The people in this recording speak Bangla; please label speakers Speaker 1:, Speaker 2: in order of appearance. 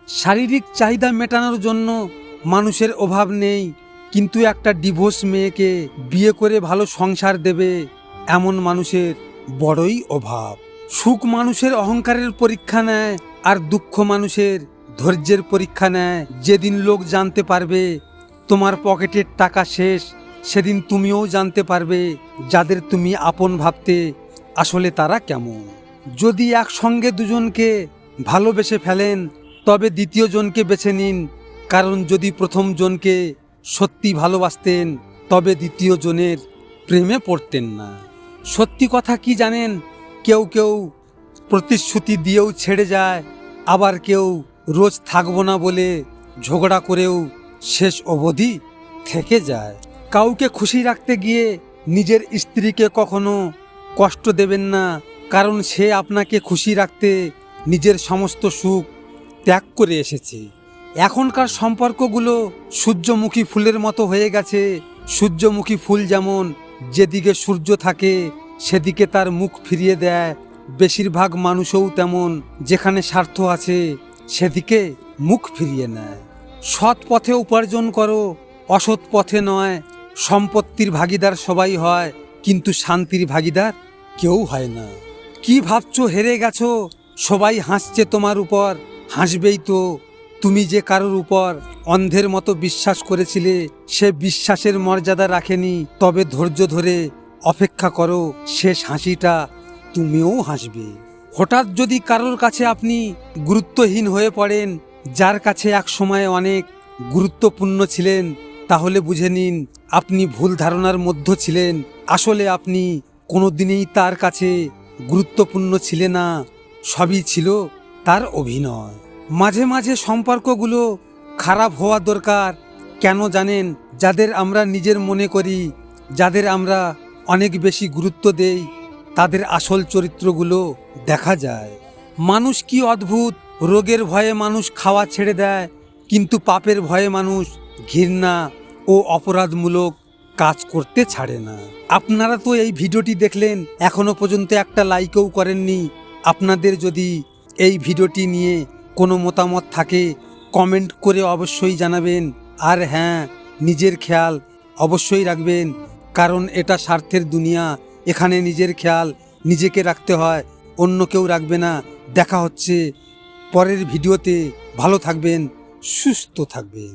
Speaker 1: শারীরিক চাহিদা মেটানোর জন্য মানুষের অভাব নেই, কিন্তু একটা ডিভোর্স মেয়েকে বিয়ে করে ভালো সংসার দেবে এমন মানুষের বড়ই অভাব। সুখ মানুষের অহংকারের পরীক্ষা নেয়, আর দুঃখ মানুষের ধৈর্যের পরীক্ষা নেয়। যেদিন লোক জানতে পারবে তোমার পকেটের টাকা শেষ, সেদিন তুমিও জানতে পারবে যাদের তুমি আপন ভাবতে আসলে তারা কেমন। যদি একসঙ্গে দুজনকে ভালোবেসে ফেলেন তবে দ্বিতীয় জনকে বেছে নিন, কারণ যদি প্রথম জনকে সত্যি ভালোবাসতেন তবে দ্বিতীয় জনের প্রেমে পড়তেন না। সত্যি কথা কি জানেন, কেউ কেউ প্রতিশ্রুতি দিয়েও ছেড়ে যায়, আবার কেউ রোজ থাকবো না বলে ঝগড়া করেও শেষ অবধি থেকে যায়। কাউকে খুশি রাখতে গিয়ে নিজের স্ত্রীকে কখনো কষ্ট দেবেন না, কারণ সে আপনাকে খুশি রাখতে নিজের সমস্ত সুখ ত্যাগ করে এসেছে। এখনকার সম্পর্কগুলো সূর্যমুখী ফুলের মতো হয়ে গেছে। সূর্যমুখী ফুল যেমন যেদিকে সূর্য থাকে সেদিকে তার মুখ ফিরিয়ে দেয়, বেশিরভাগ মানুষও তেমন যেখানে স্বার্থ আছে সেদিকে মুখ ফিরিয়ে নেয়। সৎ পথে উপার্জন করো, অসৎ পথে নয়। সম্পত্তির ভাগিদার সবাই হয়, কিন্তু শান্তির ভাগিদার কেউ হয় না। কি ভাবছো হেরে গেছো? সবাই হাসছে তোমার উপর, হাসবেই তো। তুমি যে কারোর উপর অন্ধের মতো বিশ্বাস করেছিলে, সে বিশ্বাসের মর্যাদা রাখেনি। তবে ধৈর্য ধরে অপেক্ষা করো, শেষ হাসিটা তুমিও হাসবে। হঠাৎ যদি কারোর কাছে আপনি গুরুত্বহীন হয়ে পড়েন, যার কাছে এক সময় অনেক গুরুত্বপূর্ণ ছিলেন, তাহলে বুঝে নিন আপনি ভুল ধারণার মধ্যে ছিলেন। আসলে আপনি কোনোদিনই তার কাছে গুরুত্বপূর্ণ ছিলেন না, সবই ছিল তার অভিনয়। মাঝে মাঝে সম্পর্কগুলো খারাপ হওয়া দরকার। কেন জানেন? যাদের আমরা নিজের মনে করি, যাদের আমরা অনেক বেশি গুরুত্ব দেই, তাদের আসল চরিত্রগুলো দেখা যায়। মানুষ কি অদ্ভুত! রোগের ভয়ে মানুষ খাওয়া ছেড়ে দেয়, কিন্তু পাপের ভয়ে মানুষ ঘৃণা ও অপরাধমূলক কাজ করতে ছাড়ে না। আপনারা তো এই ভিডিওটি দেখলেন, এখনো পর্যন্ত একটা লাইকও করেননি। আপনাদের যদি এই ভিডিওটি নিয়ে কোনো মতামত থাকে কমেন্ট করে অবশ্যই জানাবেন। আর হ্যাঁ, নিজের খেয়াল অবশ্যই রাখবেন, কারণ এটা স্বার্থের দুনিয়া। এখানে নিজের খেয়াল নিজেকে রাখতে হয়, অন্য কেউ রাখবে না। দেখা হচ্ছে পরের ভিডিওতে। ভালো থাকবেন, সুস্থ থাকবেন।